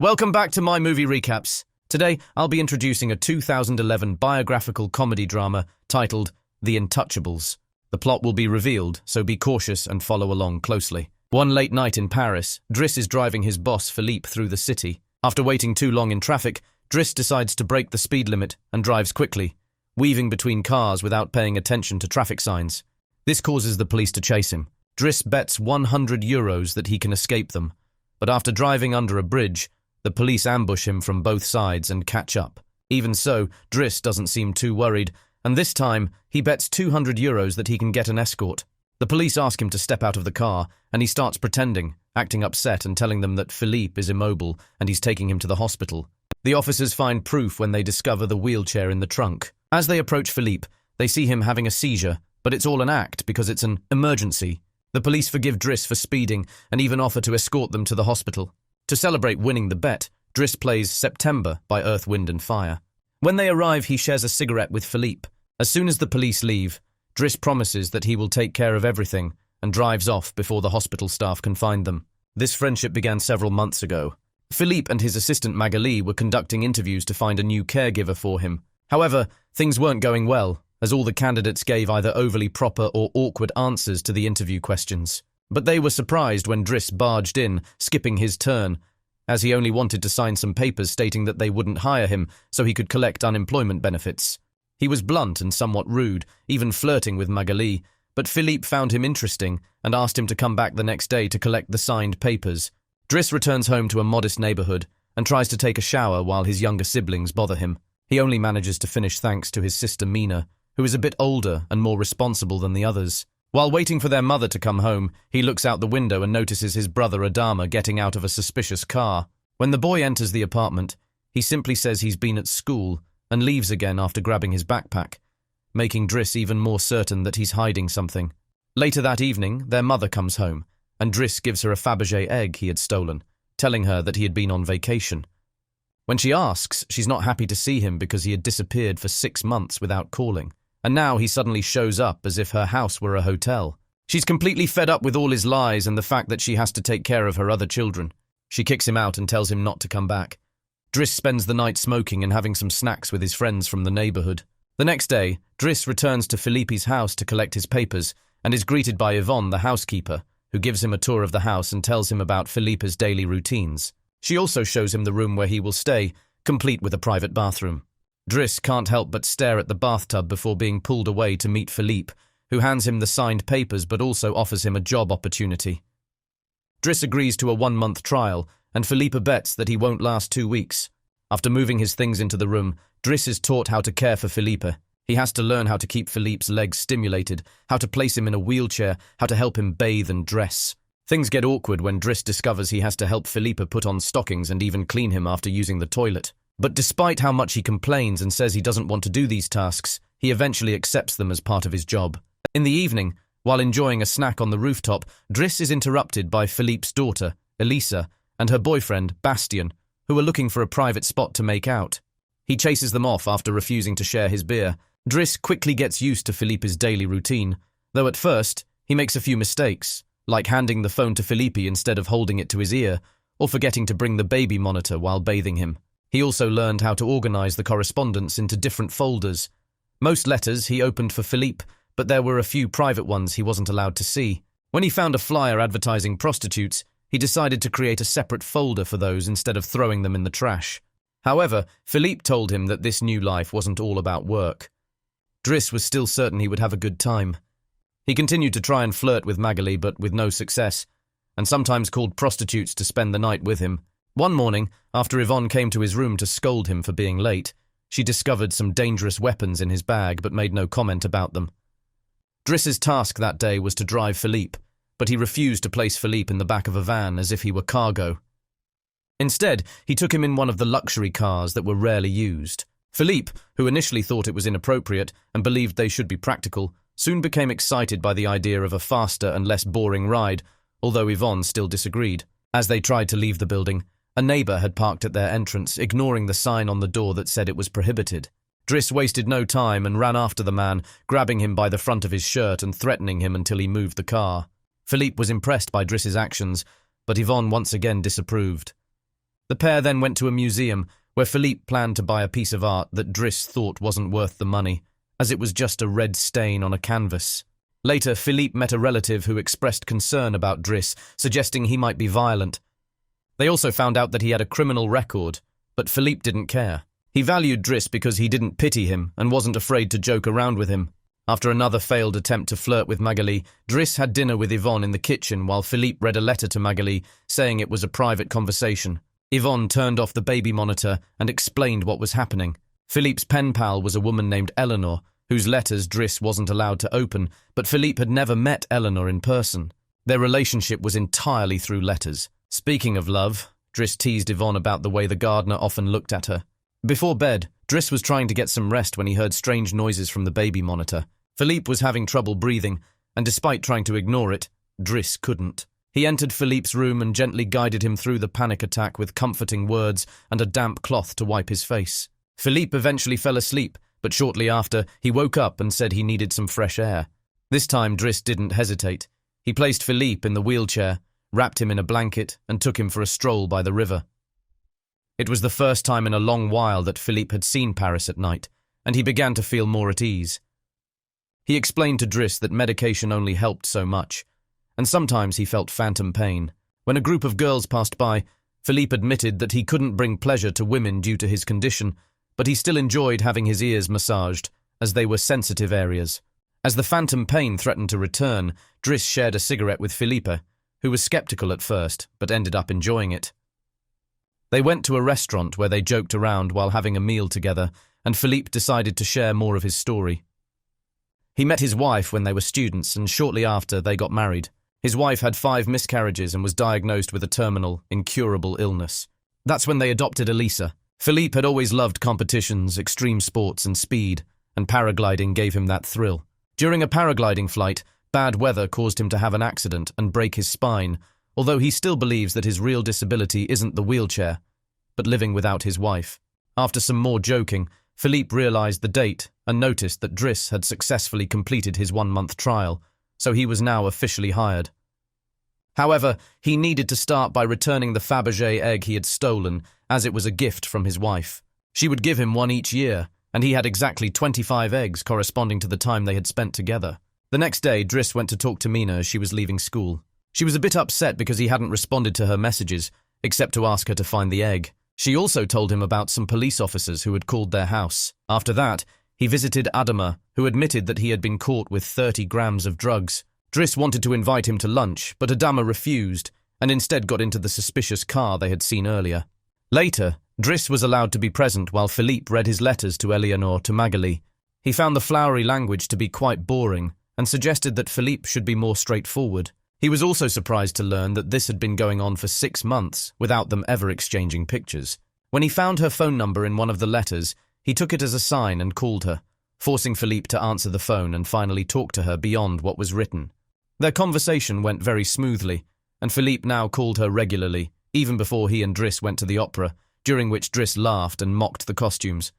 Welcome back to my movie recaps. Today, I'll be introducing a 2011 biographical comedy drama titled The Intouchables. The plot will be revealed, so be cautious and follow along closely. One late night in Paris, Driss is driving his boss Philippe through the city. After waiting too long in traffic, Driss decides to break the speed limit and drives quickly, weaving between cars without paying attention to traffic signs. This causes the police to chase him. Driss bets €100 that he can escape them, but after driving under a bridge, the police ambush him from both sides and catch up. Even so, Driss doesn't seem too worried, and this time, he bets €200 that he can get an escort. The police ask him to step out of the car, and he starts pretending, acting upset and telling them that Philippe is immobile and he's taking him to the hospital. The officers find proof when they discover the wheelchair in the trunk. As they approach Philippe, they see him having a seizure, but it's all an act because it's an emergency. The police forgive Driss for speeding and even offer to escort them to the hospital. To celebrate winning the bet, Driss plays September by Earth, Wind & Fire. When they arrive, he shares a cigarette with Philippe. As soon as the police leave, Driss promises that he will take care of everything and drives off before the hospital staff can find them. This friendship began several months ago. Philippe and his assistant Magali were conducting interviews to find a new caregiver for him. However, things weren't going well, as all the candidates gave either overly proper or awkward answers to the interview questions. But they were surprised when Driss barged in, skipping his turn, as he only wanted to sign some papers stating that they wouldn't hire him so he could collect unemployment benefits. He was blunt and somewhat rude, even flirting with Magali, but Philippe found him interesting and asked him to come back the next day to collect the signed papers. Driss returns home to a modest neighborhood and tries to take a shower while his younger siblings bother him. He only manages to finish thanks to his sister Mina, who is a bit older and more responsible than the others. While waiting for their mother to come home, he looks out the window and notices his brother Adama getting out of a suspicious car. When the boy enters the apartment, he simply says he's been at school and leaves again after grabbing his backpack, making Driss even more certain that he's hiding something. Later that evening, their mother comes home, and Driss gives her a Fabergé egg he had stolen, telling her that he had been on vacation. When she asks, she's not happy to see him because he had disappeared for 6 months without calling. And now he suddenly shows up as if her house were a hotel. She's completely fed up with all his lies and the fact that she has to take care of her other children. She kicks him out and tells him not to come back. Driss spends the night smoking and having some snacks with his friends from the neighborhood. The next day, Driss returns to Philippe's house to collect his papers and is greeted by Yvonne, the housekeeper, who gives him a tour of the house and tells him about Philippe's daily routines. She also shows him the room where he will stay, complete with a private bathroom. Driss can't help but stare at the bathtub before being pulled away to meet Philippe, who hands him the signed papers but also offers him a job opportunity. Driss agrees to a 1-month trial, and Philippe bets that he won't last 2 weeks. After moving his things into the room, Driss is taught how to care for Philippe. He has to learn how to keep Philippe's legs stimulated, how to place him in a wheelchair, how to help him bathe and dress. Things get awkward when Driss discovers he has to help Philippe put on stockings and even clean him after using the toilet. But despite how much he complains and says he doesn't want to do these tasks, he eventually accepts them as part of his job. In the evening, while enjoying a snack on the rooftop, Driss is interrupted by Philippe's daughter, Elisa, and her boyfriend, Bastien, who are looking for a private spot to make out. He chases them off after refusing to share his beer. Driss quickly gets used to Philippe's daily routine, though at first, he makes a few mistakes, like handing the phone to Philippe instead of holding it to his ear, or forgetting to bring the baby monitor while bathing him. He also learned how to organize the correspondence into different folders. Most letters he opened for Philippe, but there were a few private ones he wasn't allowed to see. When he found a flyer advertising prostitutes, he decided to create a separate folder for those instead of throwing them in the trash. However, Philippe told him that this new life wasn't all about work. Driss was still certain he would have a good time. He continued to try and flirt with Magali, but with no success, and sometimes called prostitutes to spend the night with him. One morning, after Yvonne came to his room to scold him for being late, she discovered some dangerous weapons in his bag but made no comment about them. Driss's task that day was to drive Philippe, but he refused to place Philippe in the back of a van as if he were cargo. Instead, he took him in one of the luxury cars that were rarely used. Philippe, who initially thought it was inappropriate and believed they should be practical, soon became excited by the idea of a faster and less boring ride, although Yvonne still disagreed. As they tried to leave the building, a neighbor had parked at their entrance, ignoring the sign on the door that said it was prohibited. Driss wasted no time and ran after the man, grabbing him by the front of his shirt and threatening him until he moved the car. Philippe was impressed by Driss's actions, but Yvonne once again disapproved. The pair then went to a museum where Philippe planned to buy a piece of art that Driss thought wasn't worth the money, as it was just a red stain on a canvas. Later, Philippe met a relative who expressed concern about Driss, suggesting he might be violent. They also found out that he had a criminal record, but Philippe didn't care. He valued Driss because he didn't pity him and wasn't afraid to joke around with him. After another failed attempt to flirt with Magali, Driss had dinner with Yvonne in the kitchen while Philippe read a letter to Magali saying it was a private conversation. Yvonne turned off the baby monitor and explained what was happening. Philippe's pen pal was a woman named Eleanor, whose letters Driss wasn't allowed to open, but Philippe had never met Eleanor in person. Their relationship was entirely through letters. Speaking of love, Driss teased Yvonne about the way the gardener often looked at her. Before bed, Driss was trying to get some rest when he heard strange noises from the baby monitor. Philippe was having trouble breathing, and despite trying to ignore it, Driss couldn't. He entered Philippe's room and gently guided him through the panic attack with comforting words and a damp cloth to wipe his face. Philippe eventually fell asleep, but shortly after, he woke up and said he needed some fresh air. This time, Driss didn't hesitate. He placed Philippe in the wheelchair, wrapped him in a blanket, and took him for a stroll by the river. It was the first time in a long while that Philippe had seen Paris at night, and he began to feel more at ease. He explained to Driss that medication only helped so much, and sometimes he felt phantom pain. When a group of girls passed by, Philippe admitted that he couldn't bring pleasure to women due to his condition, but he still enjoyed having his ears massaged, as they were sensitive areas. As the phantom pain threatened to return, Driss shared a cigarette with Philippe, who was skeptical at first, but ended up enjoying it. They went to a restaurant where they joked around while having a meal together, and Philippe decided to share more of his story. He met his wife when they were students, and shortly after, they got married. His wife had 5 miscarriages and was diagnosed with a terminal, incurable illness. That's when they adopted Elisa. Philippe had always loved competitions, extreme sports and speed, and paragliding gave him that thrill. During a paragliding flight, bad weather caused him to have an accident and break his spine, although he still believes that his real disability isn't the wheelchair, but living without his wife. After some more joking, Philippe realized the date and noticed that Driss had successfully completed his 1-month trial, so he was now officially hired. However, he needed to start by returning the Fabergé egg he had stolen, as it was a gift from his wife. She would give him one each year, and he had exactly 25 eggs corresponding to the time they had spent together. The next day, Driss went to talk to Mina as she was leaving school. She was a bit upset because he hadn't responded to her messages, except to ask her to find the egg. She also told him about some police officers who had called their house. After that, he visited Adama, who admitted that he had been caught with 30 grams of drugs. Driss wanted to invite him to lunch, but Adama refused, and instead got into the suspicious car they had seen earlier. Later, Driss was allowed to be present while Philippe read his letters to Eleanor to Magali. He found the flowery language to be quite boring, and suggested that Philippe should be more straightforward. He was also surprised to learn that this had been going on for 6 months without them ever exchanging pictures. When he found her phone number in one of the letters, he took it as a sign and called her, forcing Philippe to answer the phone and finally talk to her beyond what was written. Their conversation went very smoothly, and Philippe now called her regularly, even before he and Driss went to the opera, during which Driss laughed and mocked the costumes.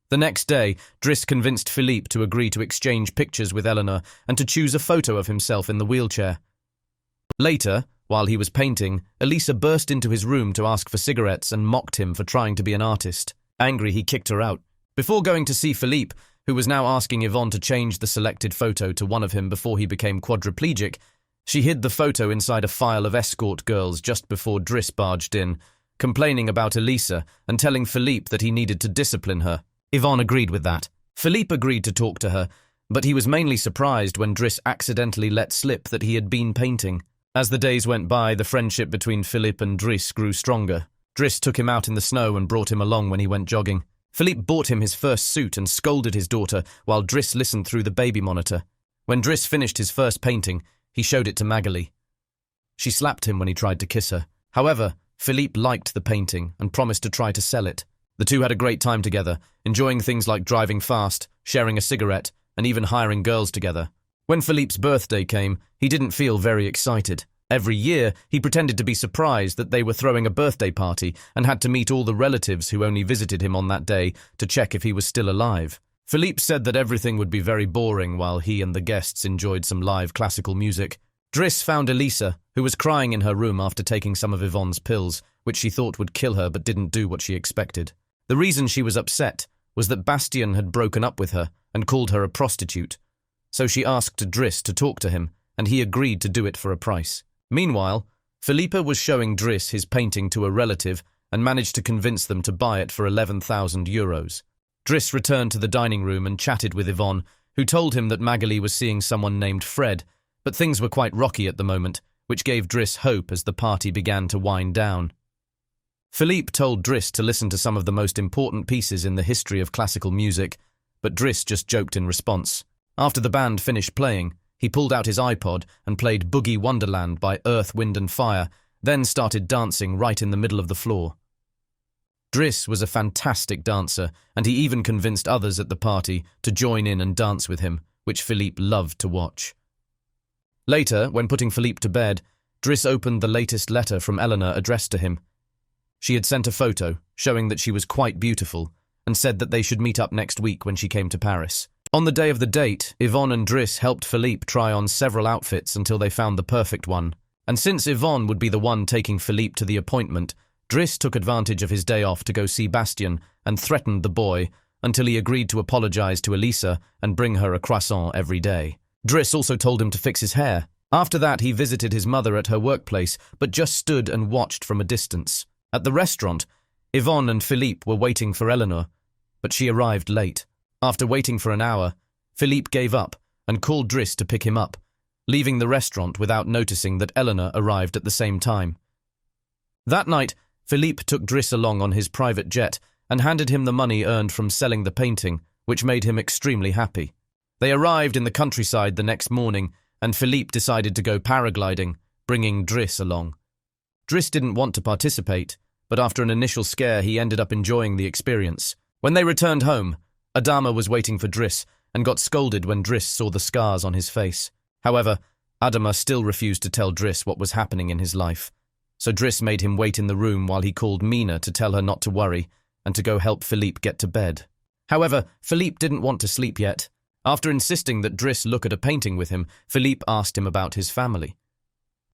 The next day, Driss convinced Philippe to agree to exchange pictures with Eleanor and to choose a photo of himself in the wheelchair. Later, while he was painting, Elisa burst into his room to ask for cigarettes and mocked him for trying to be an artist. Angry, he kicked her out. Before going to see Philippe, who was now asking Yvonne to change the selected photo to one of him before he became quadriplegic, she hid the photo inside a file of escort girls just before Driss barged in, complaining about Elisa and telling Philippe that he needed to discipline her. Yvonne agreed with that. Philippe agreed to talk to her, but he was mainly surprised when Driss accidentally let slip that he had been painting. As the days went by, the friendship between Philippe and Driss grew stronger. Driss took him out in the snow and brought him along when he went jogging. Philippe bought him his first suit and scolded his daughter while Driss listened through the baby monitor. When Driss finished his first painting, he showed it to Magali. She slapped him when he tried to kiss her. However, Philippe liked the painting and promised to try to sell it. The two had a great time together, enjoying things like driving fast, sharing a cigarette, and even hiring girls together. When Philippe's birthday came, he didn't feel very excited. Every year, he pretended to be surprised that they were throwing a birthday party and had to meet all the relatives who only visited him on that day to check if he was still alive. Philippe said that everything would be very boring while he and the guests enjoyed some live classical music. Driss found Elisa, who was crying in her room after taking some of Yvonne's pills, which she thought would kill her but didn't do what she expected. The reason she was upset was that Bastien had broken up with her and called her a prostitute. So she asked Driss to talk to him, and he agreed to do it for a price. Meanwhile, Philippa was showing Driss his painting to a relative and managed to convince them to buy it for 11,000 euros. Driss returned to the dining room and chatted with Yvonne, who told him that Magali was seeing someone named Fred, but things were quite rocky at the moment, which gave Driss hope as the party began to wind down. Philippe told Driss to listen to some of the most important pieces in the history of classical music, but Driss just joked in response. After the band finished playing, he pulled out his iPod and played Boogie Wonderland by Earth, Wind and Fire, then started dancing right in the middle of the floor. Driss was a fantastic dancer, and he even convinced others at the party to join in and dance with him, which Philippe loved to watch. Later, when putting Philippe to bed, Driss opened the latest letter from Eleanor addressed to him. She had sent a photo, showing that she was quite beautiful, and said that they should meet up next week when she came to Paris. On the day of the date, Yvonne and Driss helped Philippe try on several outfits until they found the perfect one, and since Yvonne would be the one taking Philippe to the appointment, Driss took advantage of his day off to go see Bastien and threatened the boy until he agreed to apologize to Elisa and bring her a croissant every day. Driss also told him to fix his hair. After that, he visited his mother at her workplace, but just stood and watched from a distance. At the restaurant, Yvonne and Philippe were waiting for Eleanor, but she arrived late. After waiting for an hour, Philippe gave up and called Driss to pick him up, leaving the restaurant without noticing that Eleanor arrived at the same time. That night, Philippe took Driss along on his private jet and handed him the money earned from selling the painting, which made him extremely happy. They arrived in the countryside the next morning, and Philippe decided to go paragliding, bringing Driss along. Driss didn't want to participate, but after an initial scare he ended up enjoying the experience. When they returned home, Adama was waiting for Driss and got scolded when Driss saw the scars on his face. However, Adama still refused to tell Driss what was happening in his life, so Driss made him wait in the room while he called Mina to tell her not to worry and to go help Philippe get to bed. However, Philippe didn't want to sleep yet. After insisting that Driss look at a painting with him, Philippe asked him about his family.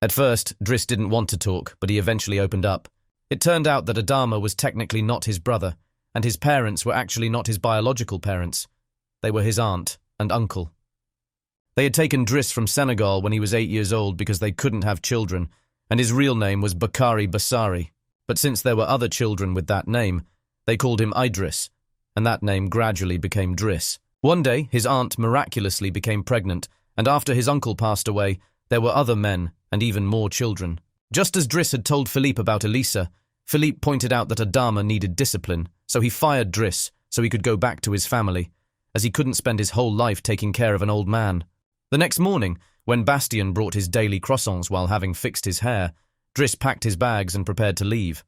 At first, Driss didn't want to talk, but he eventually opened up. It turned out that Adama was technically not his brother, and his parents were actually not his biological parents. They were his aunt and uncle. They had taken Driss from Senegal when he was 8 years old because they couldn't have children, and his real name was Bakari Bassari. But since there were other children with that name, they called him Idris, and that name gradually became Driss. One day, his aunt miraculously became pregnant, and after his uncle passed away, there were other men and even more children. Just as Driss had told Philippe about Elisa, Philippe pointed out that Adama needed discipline, so he fired Driss so he could go back to his family, as he couldn't spend his whole life taking care of an old man. The next morning, when Bastien brought his daily croissants while having fixed his hair, Driss packed his bags and prepared to leave.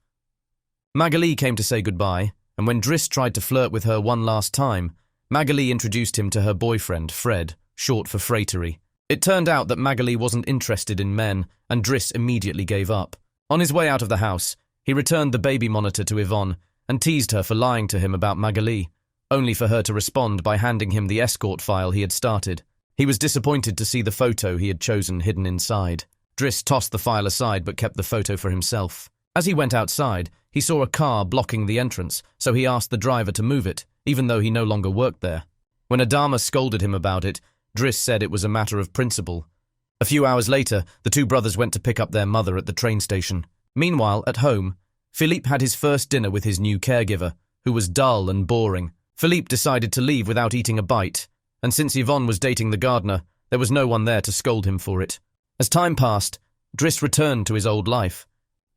Magali came to say goodbye, and when Driss tried to flirt with her one last time, Magali introduced him to her boyfriend, Fred, short for Fratery. It turned out that Magali wasn't interested in men, and Driss immediately gave up. On his way out of the house, he returned the baby monitor to Yvonne and teased her for lying to him about Magali, only for her to respond by handing him the escort file he had started. He was disappointed to see the photo he had chosen hidden inside. Driss tossed the file aside but kept the photo for himself. As he went outside, he saw a car blocking the entrance, so he asked the driver to move it, even though he no longer worked there. When Adama scolded him about it, Driss said it was a matter of principle. A few hours later, the two brothers went to pick up their mother at the train station. Meanwhile, at home, Philippe had his first dinner with his new caregiver, who was dull and boring. Philippe decided to leave without eating a bite, and since Yvonne was dating the gardener, there was no one there to scold him for it. As time passed, Driss returned to his old life.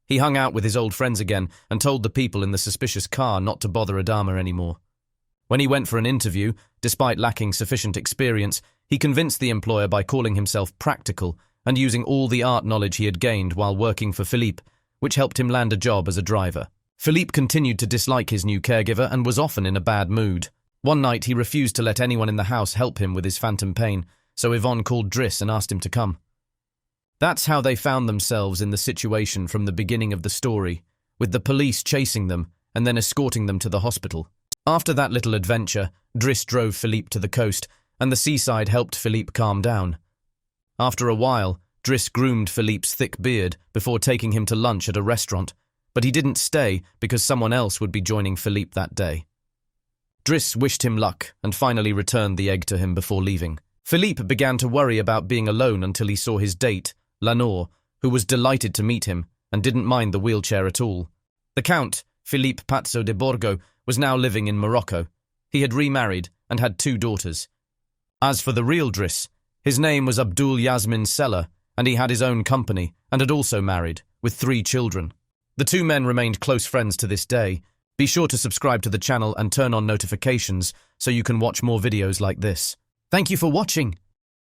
He hung out with his old friends again and told the people in the suspicious car not to bother Adama anymore. When he went for an interview, despite lacking sufficient experience, he convinced the employer by calling himself practical and using all the art knowledge he had gained while working for Philippe, which helped him land a job as a driver. Philippe continued to dislike his new caregiver and was often in a bad mood. One night he refused to let anyone in the house help him with his phantom pain, so Yvonne called Driss and asked him to come. That's how they found themselves in the situation from the beginning of the story, with the police chasing them and then escorting them to the hospital. After that little adventure, Driss drove Philippe to the coast, and the seaside helped Philippe calm down. After a while, Driss groomed Philippe's thick beard before taking him to lunch at a restaurant, but he didn't stay because someone else would be joining Philippe that day. Driss wished him luck and finally returned the egg to him before leaving. Philippe began to worry about being alone until he saw his date, Lanor, who was delighted to meet him and didn't mind the wheelchair at all. The Count, Philippe Pazzo de Borgo, was now living in Morocco. He had remarried and had 2 daughters. As for the real Driss, his name was Abdul Yasmin Seller, and he had his own company and had also married, with 3 children. The 2 men remained close friends to this day. Be sure to subscribe to the channel and turn on notifications so you can watch more videos like this. Thank you for watching.